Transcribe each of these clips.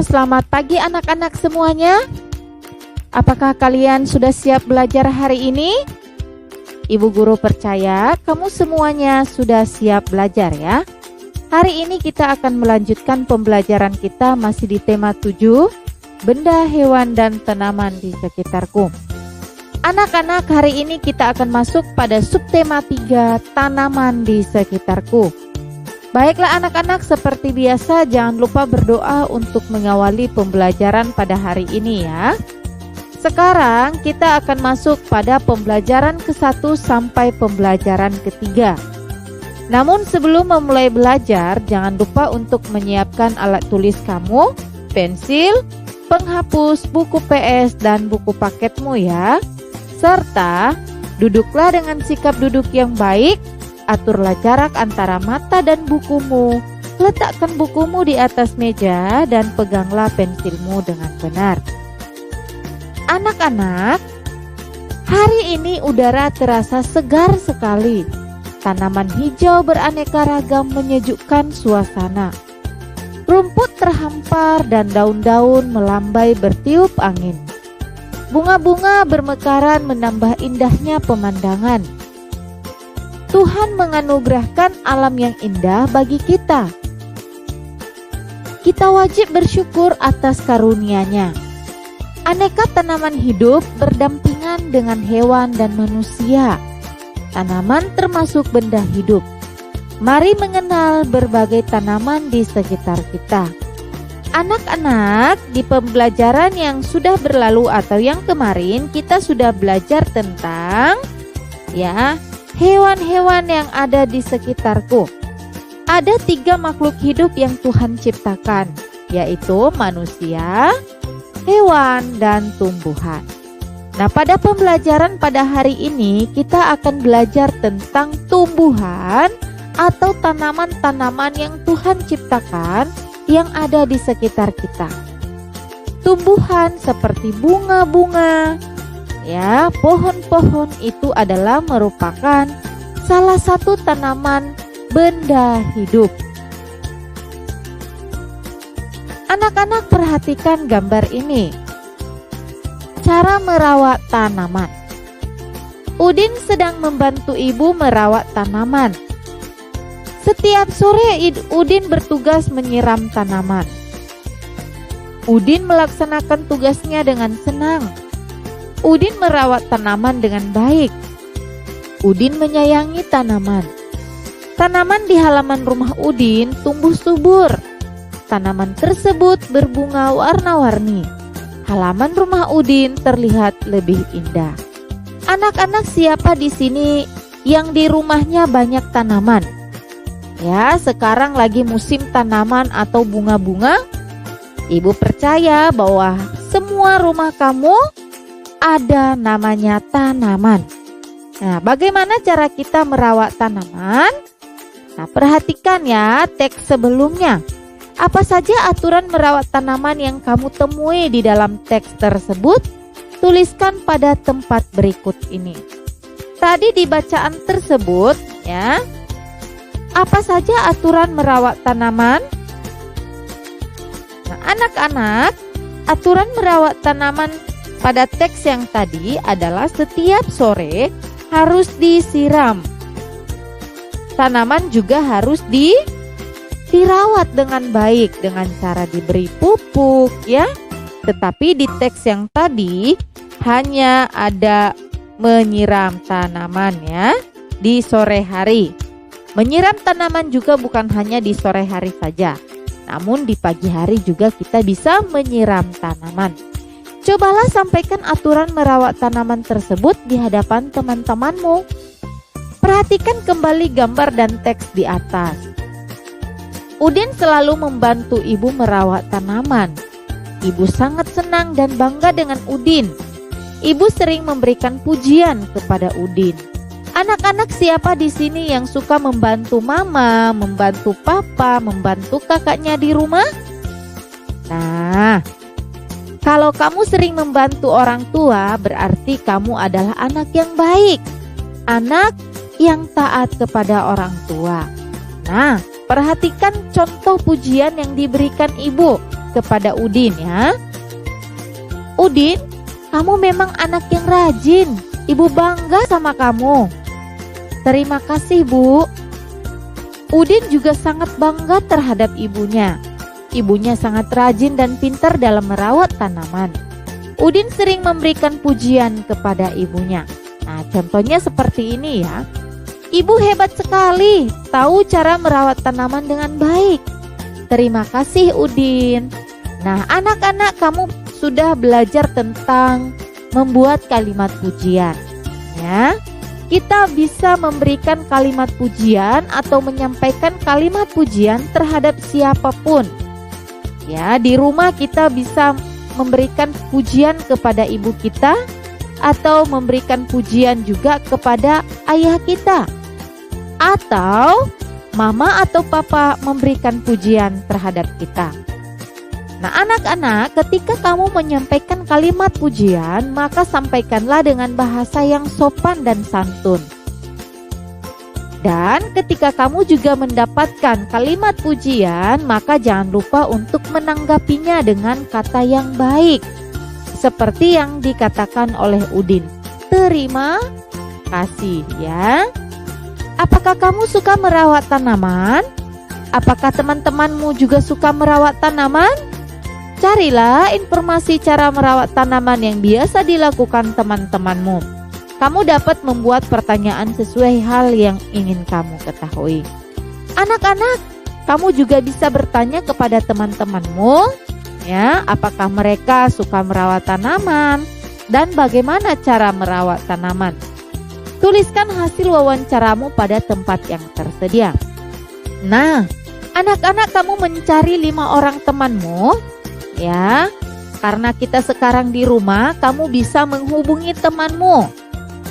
selamat pagi anak-anak semuanya. Apakah kalian sudah siap belajar hari ini? Ibu guru percaya kamu semuanya sudah siap belajar ya. Hari ini kita akan melanjutkan pembelajaran kita masih di tema 7, benda, hewan, dan tanaman di sekitarku. Anak-anak, hari ini kita akan masuk pada subtema 3, tanaman di sekitarku. Baiklah anak-anak, seperti biasa jangan lupa berdoa untuk mengawali pembelajaran pada hari ini ya. Sekarang kita akan masuk pada pembelajaran ke-1 sampai pembelajaran ke-3. Namun sebelum memulai belajar, jangan lupa untuk menyiapkan alat tulis kamu, pensil, penghapus, buku PS, dan buku paketmu ya. Serta duduklah dengan sikap duduk yang baik. Aturlah jarak antara mata dan bukumu. Letakkan bukumu di atas meja dan peganglah pensilmu dengan benar. Anak-anak, hari ini udara terasa segar sekali. Tanaman hijau beraneka ragam menyejukkan suasana. Rumput terhampar dan daun-daun melambai bertiup angin. Bunga-bunga bermekaran menambah indahnya pemandangan. Tuhan menganugerahkan alam yang indah bagi kita. Kita wajib bersyukur atas karunia-Nya. Aneka tanaman hidup berdampingan dengan hewan dan manusia. Tanaman termasuk benda hidup. Mari mengenal berbagai tanaman di sekitar kita. Anak-anak, di pembelajaran yang sudah berlalu atau yang kemarin kita sudah belajar tentang hewan-hewan yang ada di sekitarku. Ada 3 makhluk hidup yang Tuhan ciptakan, yaitu manusia, hewan, dan tumbuhan. Nah, pada pembelajaran pada hari ini kita akan belajar tentang tumbuhan atau tanaman-tanaman yang Tuhan ciptakan yang ada di sekitar kita. Tumbuhan seperti bunga-bunga, pohon-pohon itu adalah merupakan salah satu tanaman benda hidup. Anak-anak, perhatikan gambar ini. Cara merawat tanaman. Udin sedang membantu ibu merawat tanaman. Setiap sore Udin bertugas menyiram tanaman. Udin melaksanakan tugasnya dengan senang. Udin merawat tanaman dengan baik. Udin menyayangi tanaman. Tanaman di halaman rumah Udin tumbuh subur. Tanaman tersebut berbunga warna-warni. Halaman rumah Udin terlihat lebih indah. Anak-anak, siapa di sini yang di rumahnya banyak tanaman? Ya, sekarang lagi musim tanaman atau bunga-bunga. Ibu percaya bahwa semua rumah kamu ada namanya tanaman. Nah, bagaimana cara kita merawat tanaman? Nah, perhatikan ya teks sebelumnya. Apa saja aturan merawat tanaman yang kamu temui di dalam teks tersebut? Tuliskan pada tempat berikut ini. Tadi di bacaan tersebut, apa saja aturan merawat tanaman? Nah, anak-anak, aturan merawat tanaman pada teks yang tadi adalah setiap sore harus disiram. Tanaman juga harus dirawat dengan baik dengan cara diberi pupuk ya. Tetapi di teks yang tadi hanya ada menyiram tanaman ya di sore hari. Menyiram tanaman juga bukan hanya di sore hari saja, namun di pagi hari juga kita bisa menyiram tanaman. Cobalah sampaikan aturan merawat tanaman tersebut di hadapan teman-temanmu. Perhatikan kembali gambar dan teks di atas. Udin selalu membantu ibu merawat tanaman. Ibu sangat senang dan bangga dengan Udin. Ibu sering memberikan pujian kepada Udin. Anak-anak, siapa di sini yang suka membantu mama, membantu papa, membantu kakaknya di rumah? Nah, kalau kamu sering membantu orang tua, berarti kamu adalah anak yang baik, anak yang taat kepada orang tua. Nah, perhatikan contoh pujian yang diberikan ibu. kepada Udin ya. Udin, kamu memang anak yang rajin. Ibu bangga sama kamu. Terima kasih, Bu. Udin juga sangat bangga terhadap ibunya. Ibunya sangat rajin dan pintar dalam merawat tanaman. Udin sering memberikan pujian kepada ibunya. Nah, contohnya seperti ini ya. Ibu hebat sekali, tahu cara merawat tanaman dengan baik. Terima kasih, Udin. Nah, anak-anak, kamu sudah belajar tentang membuat kalimat pujian. Ya, kita bisa memberikan kalimat pujian atau menyampaikan kalimat pujian terhadap siapapun. Ya, di rumah kita bisa memberikan pujian kepada ibu kita atau memberikan pujian juga kepada ayah kita. Atau mama atau papa memberikan pujian terhadap kita. Nah, anak-anak, ketika kamu menyampaikan kalimat pujian, maka sampaikanlah dengan bahasa yang sopan dan santun. Dan ketika kamu juga mendapatkan kalimat pujian, maka jangan lupa untuk menanggapinya dengan kata yang baik. Seperti yang dikatakan oleh Udin. Terima kasih ya. Apakah kamu suka merawat tanaman? Apakah teman-temanmu juga suka merawat tanaman? Carilah informasi cara merawat tanaman yang biasa dilakukan teman-temanmu. Kamu dapat membuat pertanyaan sesuai hal yang ingin kamu ketahui. Anak-anak, kamu juga bisa bertanya kepada teman-temanmu, ya, apakah mereka suka merawat tanaman dan bagaimana cara merawat tanaman. Tuliskan hasil wawancaramu pada tempat yang tersedia. Nah, anak-anak, kamu mencari 5 orang temanmu, ya. Karena kita sekarang di rumah, kamu bisa menghubungi temanmu.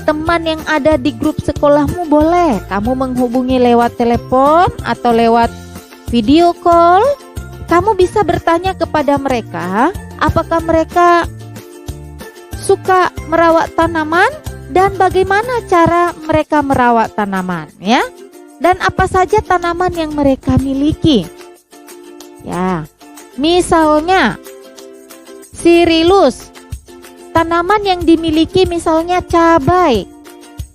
Teman yang ada di grup sekolahmu boleh kamu menghubungi lewat telepon atau lewat video call. Kamu bisa bertanya kepada mereka, apakah mereka suka merawat tanaman dan bagaimana cara mereka merawat tanaman, ya. Dan apa saja tanaman yang mereka miliki. Ya. Misalnya Sirilus, tanaman yang dimiliki misalnya cabai.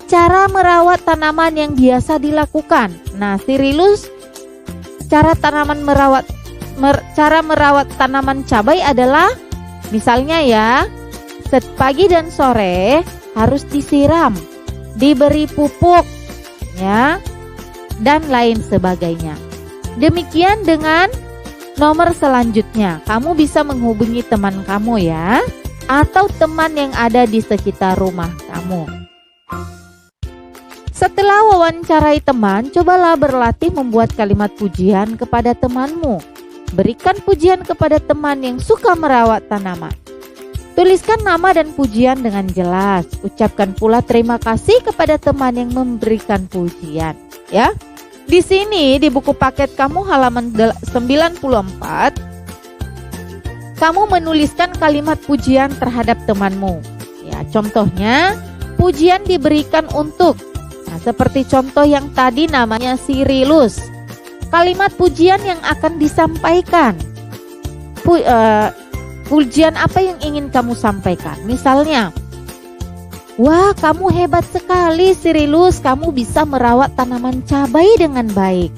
Cara merawat tanaman yang biasa dilakukan. Nah, Sirilus, cara merawat tanaman cabai adalah misalnya ya, pagi dan sore harus disiram, diberi pupuk, ya, dan lain sebagainya. Demikian dengan nomor selanjutnya. Kamu bisa menghubungi teman kamu ya, atau teman yang ada di sekitar rumah kamu. Setelah wawancarai teman, cobalah berlatih membuat kalimat pujian kepada temanmu. Berikan pujian kepada teman yang suka merawat tanaman. Tuliskan nama dan pujian dengan jelas. Ucapkan pula terima kasih kepada teman yang memberikan pujian, ya. Di sini di buku paket kamu halaman 94, kamu menuliskan kalimat pujian terhadap temanmu. Ya, contohnya pujian diberikan untuk. Nah, seperti contoh yang tadi namanya Sirilus. Kalimat pujian yang akan disampaikan. Pujian apa yang ingin kamu sampaikan? Misalnya, wah, kamu hebat sekali Sirilus, kamu bisa merawat tanaman cabai dengan baik.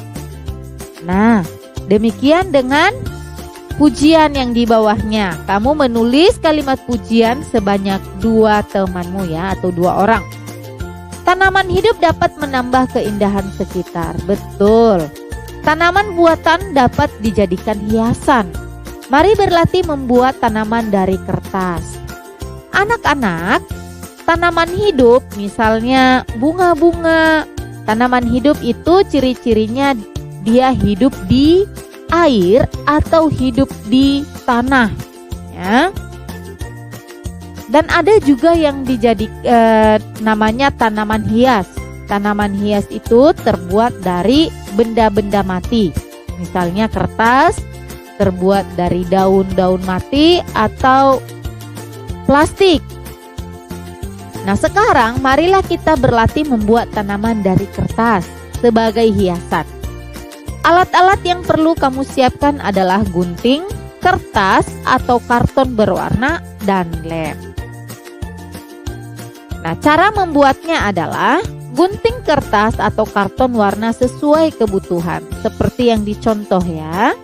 Nah, demikian dengan pujian yang di bawahnya. Kamu menulis kalimat pujian sebanyak 2 temanmu ya, atau 2 orang. Tanaman hidup dapat menambah keindahan sekitar. Betul. Tanaman buatan dapat dijadikan hiasan. Mari berlatih membuat tanaman dari kertas. Anak-anak, tanaman hidup misalnya bunga-bunga. Tanaman hidup itu ciri-cirinya dia hidup di air atau hidup di tanah, ya. Dan ada juga yang namanya tanaman hias. Tanaman hias itu terbuat dari benda-benda mati. Misalnya kertas terbuat dari daun-daun mati atau plastik. Nah, sekarang marilah kita berlatih membuat tanaman dari kertas sebagai hiasan. Alat-alat yang perlu kamu siapkan adalah gunting, kertas atau karton berwarna, dan lem. Nah, cara membuatnya adalah gunting kertas atau karton warna sesuai kebutuhan, seperti yang dicontoh ya.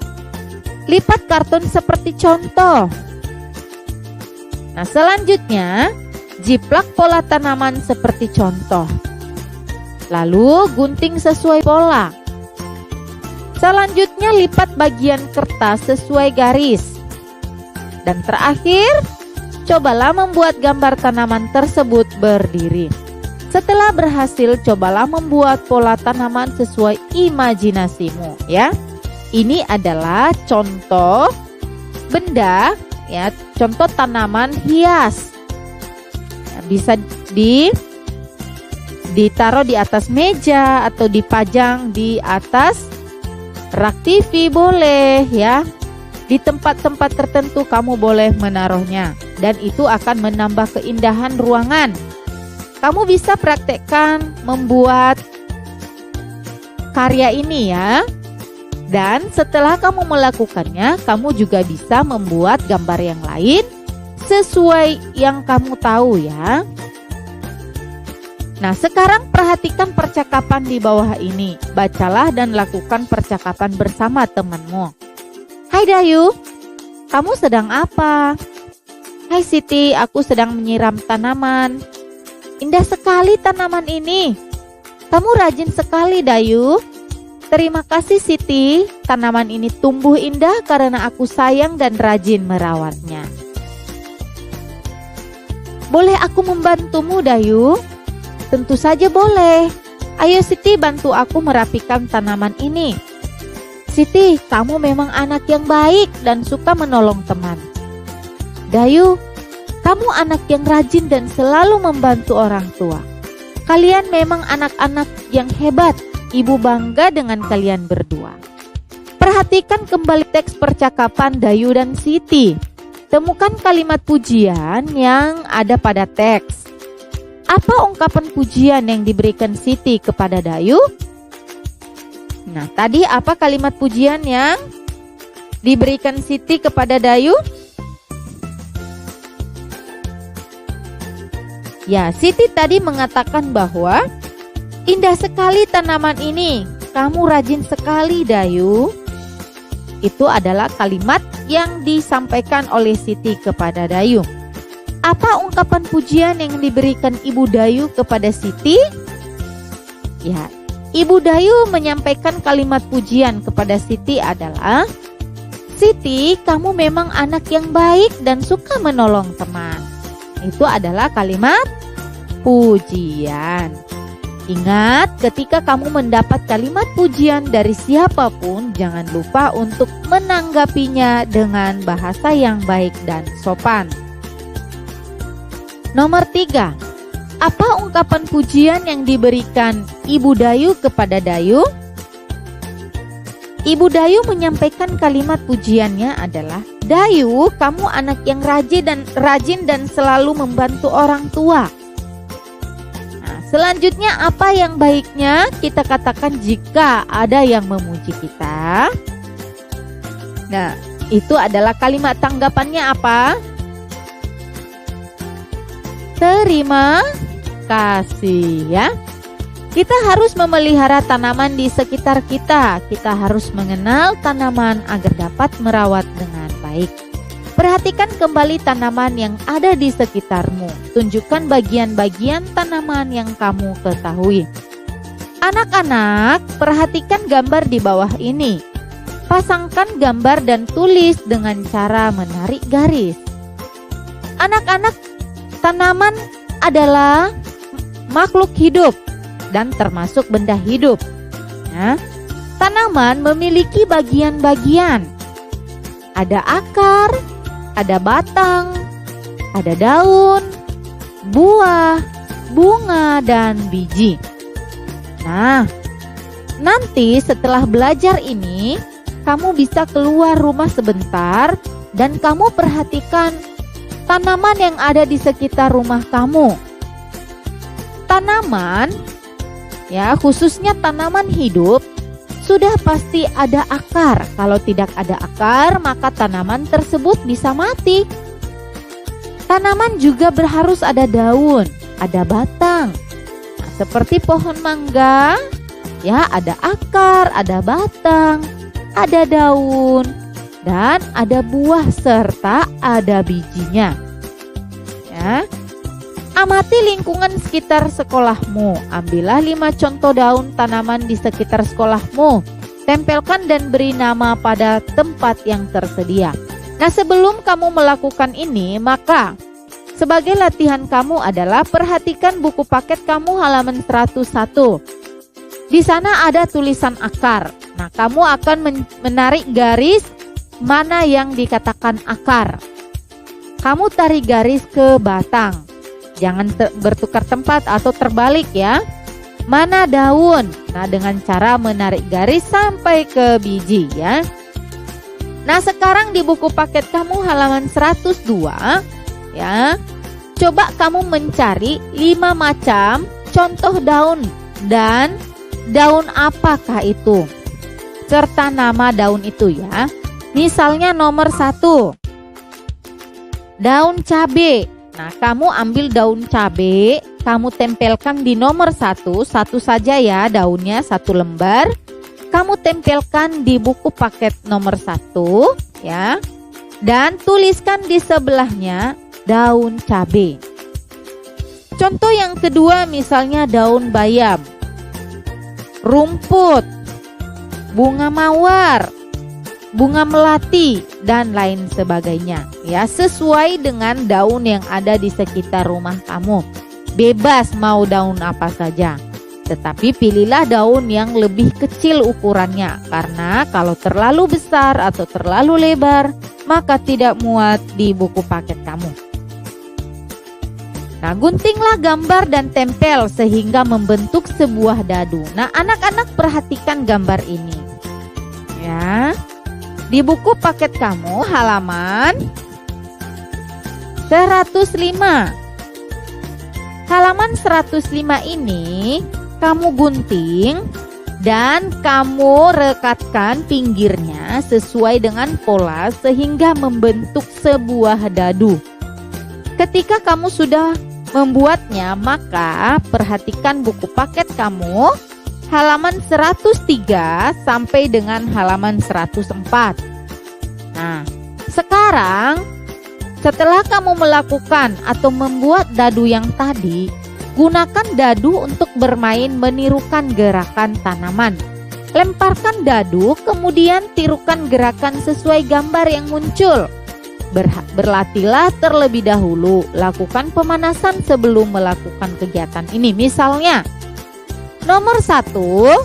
Lipat karton seperti contoh. Nah, selanjutnya jiplak pola tanaman seperti contoh. Lalu gunting sesuai pola. Selanjutnya lipat bagian kertas sesuai garis. Dan terakhir, cobalah membuat gambar tanaman tersebut berdiri. Setelah berhasil, cobalah membuat pola tanaman sesuai imajinasimu ya. Ini adalah contoh benda ya, contoh tanaman hias. Ya, bisa ditaruh di atas meja atau dipajang di atas rak TV boleh ya. Di tempat-tempat tertentu kamu boleh menaruhnya dan itu akan menambah keindahan ruangan. Kamu bisa praktekkan membuat karya ini ya. Dan setelah kamu melakukannya, kamu juga bisa membuat gambar yang lain sesuai yang kamu tahu ya. Nah, sekarang perhatikan percakapan di bawah ini. Bacalah dan lakukan percakapan bersama temanmu. Hai Dayu, kamu sedang apa? Hai Siti, aku sedang menyiram tanaman. Indah sekali tanaman ini. Kamu rajin sekali Dayu. Terima kasih Siti, tanaman ini tumbuh indah karena aku sayang dan rajin merawatnya. Boleh aku membantumu Dayu? Tentu saja boleh. Ayo Siti, bantu aku merapikan tanaman ini. Siti, kamu memang anak yang baik dan suka menolong teman. Dayu, kamu anak yang rajin dan selalu membantu orang tua. Kalian memang anak-anak yang hebat. Ibu bangga dengan kalian berdua. Perhatikan kembali teks percakapan Dayu dan Siti. Temukan kalimat pujian yang ada pada teks. Apa ungkapan pujian yang diberikan Siti kepada Dayu? Nah, tadi apa kalimat pujian yang diberikan Siti kepada Dayu? Ya, Siti tadi mengatakan bahwa indah sekali tanaman ini. Kamu rajin sekali Dayu. Itu adalah kalimat yang disampaikan oleh Siti kepada Dayu. Apa ungkapan pujian yang diberikan Ibu Dayu kepada Siti? Ya, Ibu Dayu menyampaikan kalimat pujian kepada Siti adalah, Siti, kamu memang anak yang baik dan suka menolong teman. Itu adalah kalimat pujian. Ingat, ketika kamu mendapat kalimat pujian dari siapapun, jangan lupa untuk menanggapinya dengan bahasa yang baik dan sopan. Nomor 3. Apa ungkapan pujian yang diberikan Ibu Dayu kepada Dayu? Ibu Dayu menyampaikan kalimat pujiannya adalah, Dayu, kamu anak yang rajin dan selalu membantu orang tua. Nah, selanjutnya apa yang baiknya kita katakan jika ada yang memuji kita? Nah, itu adalah kalimat tanggapannya apa? Terima kasih ya. Kita harus memelihara tanaman di sekitar kita. Kita harus mengenal tanaman agar dapat merawat dengan baik. Perhatikan kembali tanaman yang ada di sekitarmu. Tunjukkan bagian-bagian tanaman yang kamu ketahui. Anak-anak, perhatikan gambar di bawah ini. Pasangkan gambar dan tulis dengan cara menarik garis. Anak-anak, tanaman adalah makhluk hidup dan termasuk benda hidup. Nah, tanaman memiliki bagian-bagian. Ada akar, ada batang, ada daun, buah, bunga, dan biji. Nah, nanti setelah belajar ini, kamu bisa keluar rumah sebentar dan kamu perhatikan tanaman yang ada di sekitar rumah kamu. Tanaman, ya khususnya tanaman hidup, sudah pasti ada akar. Kalau tidak ada akar, maka tanaman tersebut bisa mati. Tanaman juga harus ada daun, ada batang. Nah, seperti pohon mangga, ya ada akar, ada batang, ada daun, dan ada buah serta ada bijinya. Ya. Amati lingkungan sekitar sekolahmu. Ambillah 5 contoh daun tanaman di sekitar sekolahmu. Tempelkan dan beri nama pada tempat yang tersedia. Nah, sebelum kamu melakukan ini, maka sebagai latihan kamu adalah perhatikan buku paket kamu halaman 101. Di sana ada tulisan akar. Nah, kamu akan menarik garis mana yang dikatakan akar. Kamu tarik garis ke batang. Jangan bertukar tempat atau terbalik ya. Mana daun? Nah, dengan cara menarik garis sampai ke biji ya. Nah, sekarang di buku paket kamu halaman 102 ya. Coba kamu mencari 5 macam contoh daun dan daun apakah itu serta nama daun itu ya. Misalnya nomor 1, daun cabai. Nah, kamu ambil daun cabai, kamu tempelkan di nomor 1, satu saja ya daunnya, 1 lembar. Kamu tempelkan di buku paket nomor 1 ya. Dan tuliskan di sebelahnya daun cabai. Contoh yang kedua misalnya daun bayam, rumput, bunga mawar, bunga melati, dan lain sebagainya ya, sesuai dengan daun yang ada di sekitar rumah kamu. Bebas mau daun apa saja, tetapi pilihlah daun yang lebih kecil ukurannya, karena kalau terlalu besar atau terlalu lebar maka tidak muat di buku paket kamu. Nah, guntinglah gambar dan tempel sehingga membentuk sebuah dadu. Nah, anak-anak perhatikan gambar ini ya. Di buku paket kamu halaman 105. Halaman 105 ini kamu gunting dan kamu rekatkan pinggirnya sesuai dengan pola sehingga membentuk sebuah dadu. Ketika kamu sudah membuatnya, maka perhatikan buku paket kamu halaman 103 sampai dengan halaman 104. Nah, sekarang setelah kamu melakukan atau membuat dadu yang tadi, gunakan dadu untuk bermain menirukan gerakan tanaman. Lemparkan dadu, kemudian tirukan gerakan sesuai gambar yang muncul. Berlatihlah terlebih dahulu, lakukan pemanasan sebelum melakukan kegiatan ini. Misalnya, nomor 1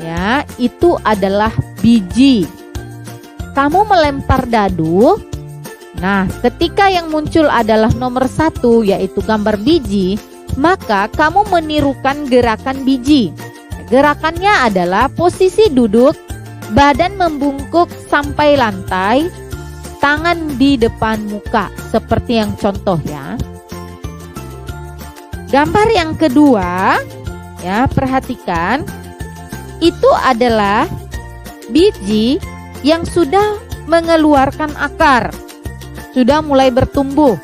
ya, itu adalah biji. Kamu melempar dadu. Nah, ketika yang muncul adalah nomor 1 yaitu gambar biji, maka kamu menirukan gerakan biji. Gerakannya adalah posisi duduk, badan membungkuk sampai lantai, tangan di depan muka, seperti yang contoh ya. Gambar yang kedua ya, perhatikan, itu adalah biji yang sudah mengeluarkan akar, sudah mulai bertumbuh.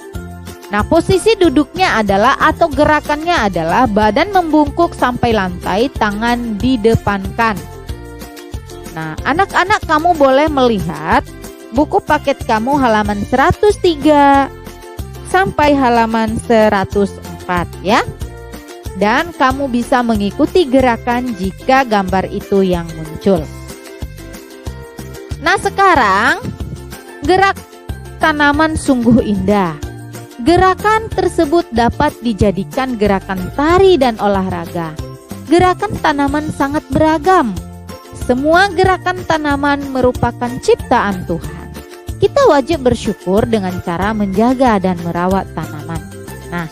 Nah, posisi duduknya adalah atau gerakannya adalah badan membungkuk sampai lantai, tangan didepankan. Nah, anak-anak kamu boleh melihat buku paket kamu halaman 103 sampai halaman 104 ya. Dan kamu bisa mengikuti gerakan jika gambar itu yang muncul. Nah, sekarang gerak tanaman sungguh indah. Gerakan tersebut dapat dijadikan gerakan tari dan olahraga. Gerakan tanaman sangat beragam. Semua gerakan tanaman merupakan ciptaan Tuhan. Kita wajib bersyukur dengan cara menjaga dan merawat tanaman. Nah,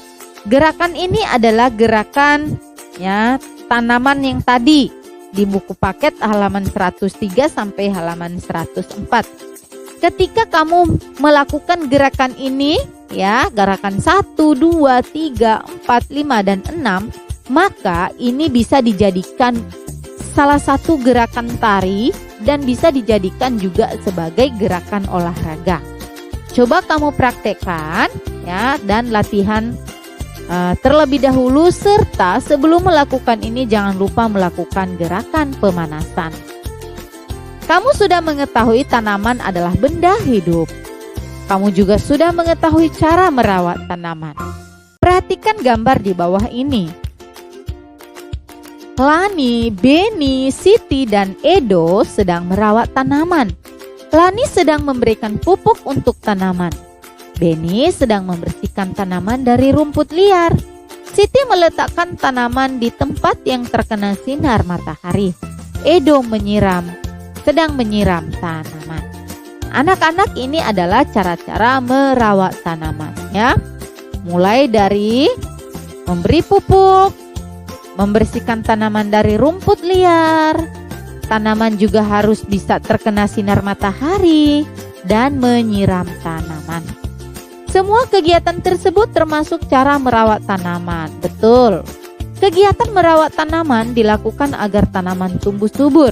gerakan ini adalah gerakan ya tanaman yang tadi di buku paket halaman 103 sampai halaman 104. Ketika kamu melakukan gerakan ini ya, gerakan 1, 2, 3, 4, 5 dan 6, maka ini bisa dijadikan salah satu gerakan tari dan bisa dijadikan juga sebagai gerakan olahraga. Coba kamu praktekkan ya, dan latihan terlebih dahulu, serta sebelum melakukan ini jangan lupa melakukan gerakan pemanasan. Kamu sudah mengetahui tanaman adalah benda hidup. Kamu juga sudah mengetahui cara merawat tanaman. Perhatikan gambar di bawah ini. Lani, Beni, Siti, dan Edo sedang merawat tanaman. Lani sedang memberikan pupuk untuk tanaman. Beni sedang membersihkan tanaman dari rumput liar. Siti meletakkan tanaman di tempat yang terkena sinar matahari. Edo sedang menyiram tanaman. Anak-anak, ini adalah cara-cara merawat tanaman ya. Mulai dari memberi pupuk, membersihkan tanaman dari rumput liar. Tanaman juga harus bisa terkena sinar matahari dan menyiram tanaman. Semua kegiatan tersebut termasuk cara merawat tanaman. Betul. Kegiatan merawat tanaman dilakukan agar tanaman tumbuh subur.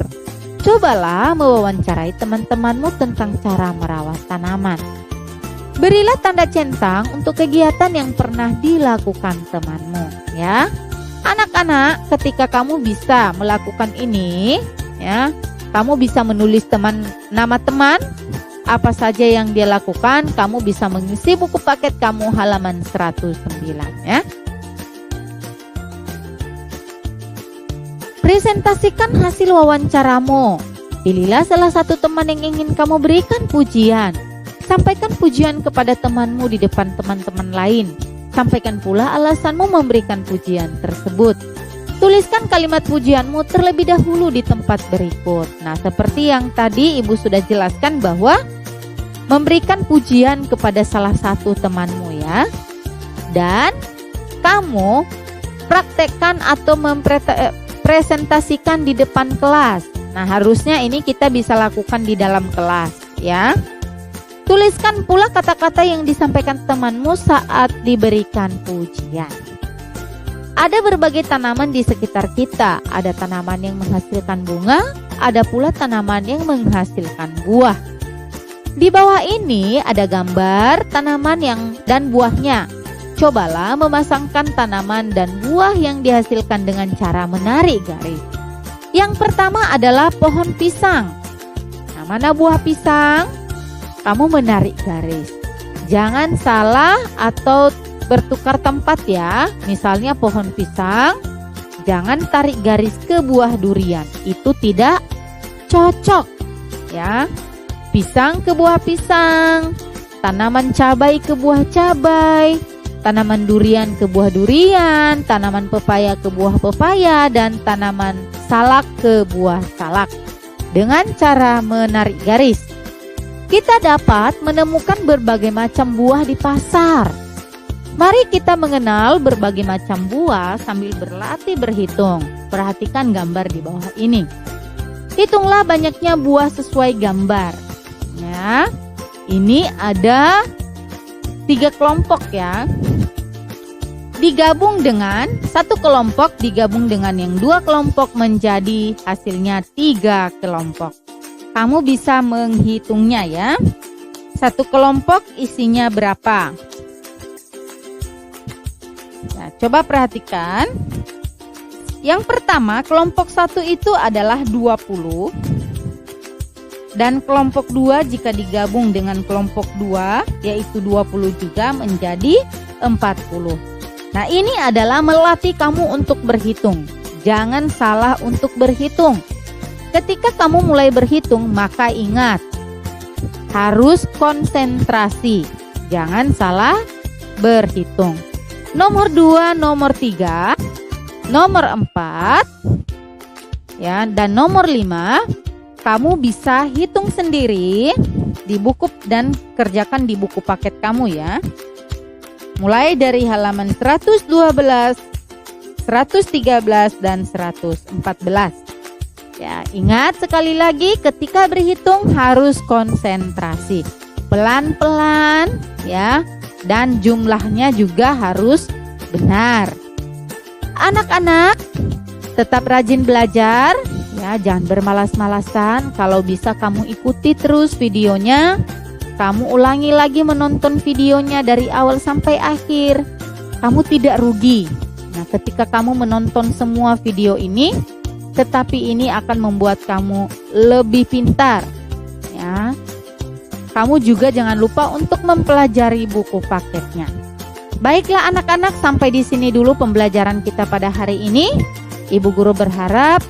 Cobalah mewawancarai teman-temanmu tentang cara merawat tanaman. Berilah tanda centang untuk kegiatan yang pernah dilakukan temanmu ya. Anak-anak, ketika kamu bisa melakukan ini ya, kamu bisa menulis nama teman, apa saja yang dia lakukan. Kamu bisa mengisi buku paket kamu halaman 109 ya. Presentasikan hasil wawancaramu. Pilihlah salah satu teman yang ingin kamu berikan pujian. Sampaikan pujian kepada temanmu di depan teman-teman lain. Sampaikan pula alasanmu memberikan pujian tersebut. Tuliskan kalimat pujianmu terlebih dahulu di tempat berikut. Nah, seperti yang tadi Ibu sudah jelaskan bahwa memberikan pujian kepada salah satu temanmu ya. Dan kamu praktekkan atau presentasikan di depan kelas. Nah, harusnya ini kita bisa lakukan di dalam kelas ya. Tuliskan pula kata-kata yang disampaikan temanmu saat diberikan pujian. Ada berbagai tanaman di sekitar kita. Ada tanaman yang menghasilkan bunga, ada pula tanaman yang menghasilkan buah. Di bawah ini ada gambar tanaman dan buahnya. Cobalah memasangkan tanaman dan buah yang dihasilkan dengan cara menarik garis. Yang pertama adalah pohon pisang. Nah, mana buah pisang? Kamu menarik garis. Jangan salah atau bertukar tempat ya. Misalnya pohon pisang, jangan tarik garis ke buah durian. Itu tidak cocok ya. Pisang ke buah pisang, tanaman cabai ke buah cabai, tanaman durian ke buah durian, tanaman pepaya ke buah pepaya, dan tanaman salak ke buah salak. Dengan cara menarik garis, kita dapat menemukan berbagai macam buah di pasar. Mari kita mengenal berbagai macam buah sambil berlatih berhitung. Perhatikan gambar di bawah ini. Hitunglah banyaknya buah sesuai gambar. Ya, ini ada 3 kelompok ya. Digabung dengan satu kelompok, digabung dengan yang 2 kelompok menjadi hasilnya 3 kelompok. Kamu bisa menghitungnya ya. Satu kelompok isinya berapa? Nah, coba perhatikan. Yang pertama, kelompok 1 itu adalah 20. Dan kelompok 2 jika digabung dengan kelompok 2 yaitu 20 juga menjadi 40. Nah, ini adalah melatih kamu untuk berhitung. Jangan salah untuk berhitung. Ketika kamu mulai berhitung, maka ingat, harus konsentrasi. Jangan salah berhitung. Nomor 2, nomor 3, nomor 4, ya, dan nomor 5, kamu bisa hitung sendiri di buku dan kerjakan di buku paket kamu ya. Mulai dari halaman 112, 113, dan 114. Ya, ingat sekali lagi ketika berhitung harus konsentrasi. Pelan-pelan ya, dan jumlahnya juga harus benar. Anak-anak tetap rajin belajar Ya, jangan bermalas-malasan. Kalau bisa kamu ikuti terus videonya. Kamu ulangi lagi menonton videonya dari awal sampai akhir. Kamu tidak rugi. Nah, ketika kamu menonton semua video ini, tetapi ini akan membuat kamu lebih pintar. Ya. Kamu juga jangan lupa untuk mempelajari buku paketnya. Baiklah anak-anak, sampai di sini dulu pembelajaran kita pada hari ini. Ibu guru berharap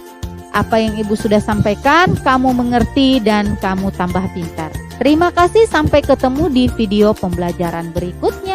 apa yang ibu sudah sampaikan kamu mengerti dan kamu tambah pintar. Terima kasih, sampai ketemu di video pembelajaran berikutnya.